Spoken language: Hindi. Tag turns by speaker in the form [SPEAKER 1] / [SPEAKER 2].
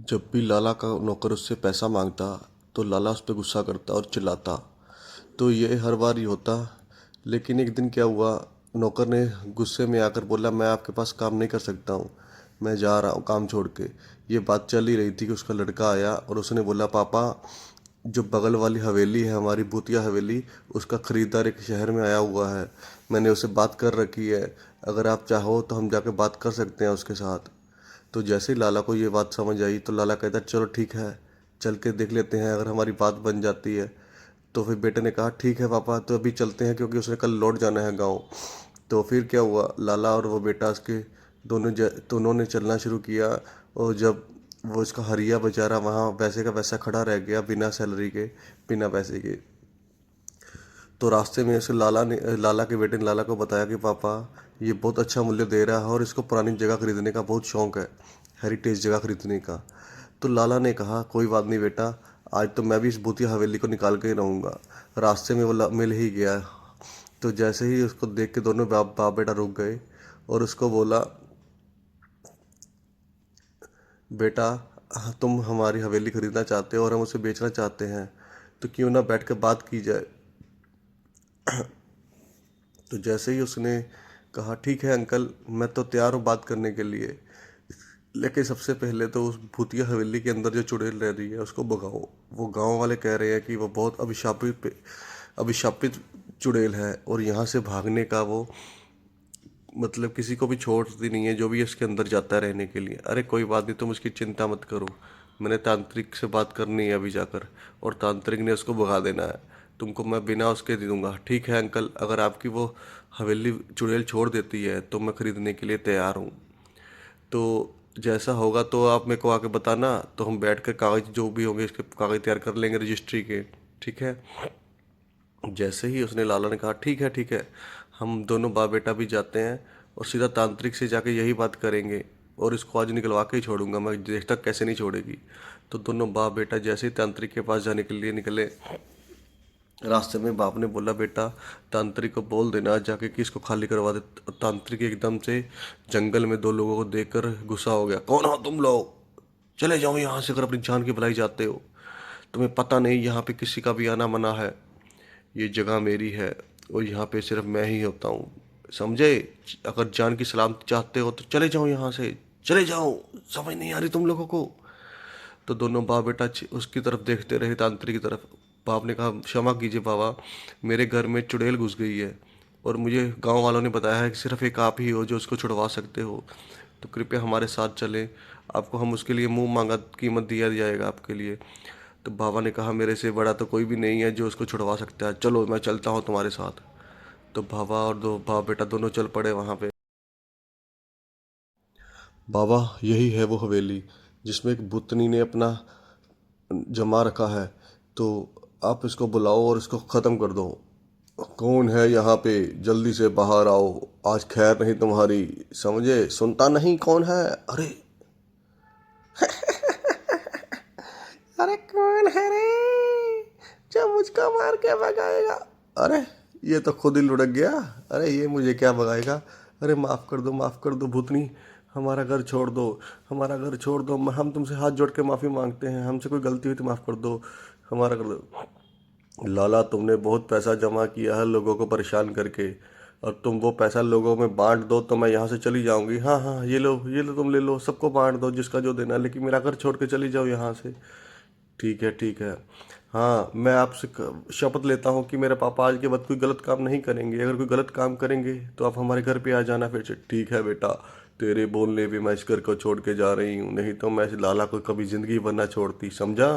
[SPEAKER 1] जब भी लाला का नौकर उससे पैसा मांगता तो लाला उस पर गुस्सा करता और चिल्लाता। तो ये हर बार ही होता। लेकिन एक दिन क्या हुआ, नौकर ने गुस्से में आकर बोला, मैं आपके पास काम नहीं कर सकता हूँ, मैं जा रहा हूँ काम छोड़ के। ये बात चल ही रही थी कि उसका लड़का आया और उसने बोला, पापा जो बगल वाली हवेली है हमारी भूतिया हवेली, उसका खरीदार एक शहर में आया हुआ है, मैंने उसे बात कर रखी है, अगर आप चाहो तो हम जाके बात कर सकते हैं उसके साथ। तो जैसे ही लाला को ये बात समझ आई तो लाला कहता, चलो ठीक है, चल के देख लेते हैं अगर हमारी बात बन जाती है। तो फिर बेटे ने कहा, ठीक है पापा, तो अभी चलते हैं, क्योंकि उसने कल लौट जाना है गाँव। तो फिर क्या हुआ, लाला और वो बेटा उसके दोनों ने चलना शुरू किया। और जब वो इसका हरिया बेचारा वहाँ वैसे का वैसा खड़ा रह गया, बिना सैलरी के, बिना पैसे के। तो रास्ते में उसे लाला के बेटे ने लाला को बताया कि पापा ये बहुत अच्छा मूल्य दे रहा है और इसको पुरानी जगह खरीदने का बहुत शौक है, हेरिटेज जगह खरीदने का। तो लाला ने कहा, कोई बात नहीं बेटा, आज तो मैं भी इस भूतिया हवेली को निकाल के ही रहूँगा। रास्ते में वो मिल ही गया। तो जैसे ही उसको देख के दोनों बाप बाप बेटा रुक गए और उसको बोला, बेटा तुम हमारी हवेली खरीदना चाहते हो और हम उसे बेचना चाहते हैं, तो क्यों ना बैठ कर बात की जाए। तो जैसे ही उसने कहा, ठीक है अंकल, मैं तो तैयार हूँ बात करने के लिए, लेकिन सबसे पहले तो उस भूतिया हवेली के अंदर जो चुड़ैल रह रही है उसको भगाओ। वो गांव वाले कह रहे हैं कि वो बहुत अभिशापित चुड़ैल है और यहाँ से भागने का वो मतलब किसी को भी छोड़ती नहीं है, जो भी इसके अंदर जाता है रहने के लिए। अरे कोई बात नहीं, तुम उसकी चिंता मत करो, मैंने तांत्रिक से बात करनी है अभी जाकर, और तांत्रिक ने उसको भगा देना है, तुमको मैं बिना उसके दे दूंगा। ठीक है अंकल, अगर आपकी वो हवेली चुड़ैल छोड़ देती है तो मैं खरीदने के लिए तैयार हूँ। तो जैसा होगा तो आप मेरे को आके बताना, तो हम बैठ कर कागज जो भी होंगे इसके कागज तैयार कर लेंगे रजिस्ट्री के। ठीक है। जैसे ही उसने लाला ने कहा, ठीक है ठीक है, हम दोनों बाप बेटा भी जाते हैं और सीधा तांत्रिक से जाके यही बात करेंगे, और इसको आज निकलवा के ही छोड़ूंगा मैं, देखता कैसे नहीं छोड़ेगी। तो दोनों बाप बेटा जैसे ही तांत्रिक के पास जाने के लिए निकले, रास्ते में बाप ने बोला, बेटा तांत्रिक को बोल देना जाके कि इसको खाली करवा दे। तांत्रिक एकदम से जंगल में दो लोगों को देखकर गुस्सा हो गया, कौन हो तुम लोग, चले जाओ यहाँ से अगर अपनी जान की भलाई चाहते हो, तुम्हें पता नहीं यहाँ पे किसी का भी आना मना है, ये जगह मेरी है और यहाँ पे सिर्फ मैं ही होता हूँ, समझे। अगर जान की सलामती चाहते हो तो चले जाओ यहाँ से, चले जाओ, समझ नहीं आ रही तुम लोगों को। तो दोनों बाप बेटा उसकी तरफ देखते रहे, तांत्रिक की तरफ। बाप ने कहा, क्षमा कीजिए बाबा, मेरे घर में चुड़ैल घुस गई है और मुझे गांव वालों ने बताया है कि सिर्फ एक आप ही हो जो उसको छुड़वा सकते हो, तो कृपया हमारे साथ चलें, आपको हम उसके लिए मुंह मांगा कीमत दिया जाएगा आपके लिए। तो बाबा ने कहा, मेरे से बड़ा तो कोई भी नहीं है जो उसको छुड़वा सकता है, चलो मैं चलता हूँ तुम्हारे साथ। तो बाबा और दो बाप बेटा दोनों चल पड़े वहाँ पे। बाबा यही है वो हवेली जिसमें एक भूतनी ने अपना जमा रखा है, तो आप इसको बुलाओ और इसको ख़त्म कर दो। कौन है यहाँ पे, जल्दी से बाहर आओ, आज खैर नहीं तुम्हारी, समझे, सुनता नहीं कौन है। अरे अरे कौन है रे जो मुझको मार के भगाएगा। अरे ये तो खुद ही लुढ़क गया, अरे ये मुझे क्या भगाएगा। अरे माफ़ कर दो, माफ़ कर दो भूतनी, हमारा घर छोड़ दो, हमारा घर छोड़ दो, हम तुमसे हाथ जोड़ के माफ़ी मांगते हैं, हमसे कोई गलती हुई तो माफ़ कर दो, हमारा कर दो। लाला तुमने बहुत पैसा जमा किया है लोगों को परेशान करके, और तुम वो पैसा लोगों में बांट दो तो मैं यहाँ से चली जाऊँगी। हाँ हाँ, ये लो तुम ले लो, सबको बांट दो जिसका जो देना है, लेकिन मेरा घर छोड़ के चली जाओ यहाँ से। ठीक है ठीक है। हाँ, मैं आपसे शपथ लेता हूँ कि मेरे पापा आज के बाद कोई गलत काम नहीं करेंगे, अगर कोई गलत काम करेंगे तो आप हमारे घर पे आ जाना फिर से। ठीक है बेटा, तेरे बोलने पे मैं इस घर को छोड़ के जा रही हूँ, नहीं तो मैं इस लाला को कभी ज़िंदगी भर ना छोड़ती, समझा।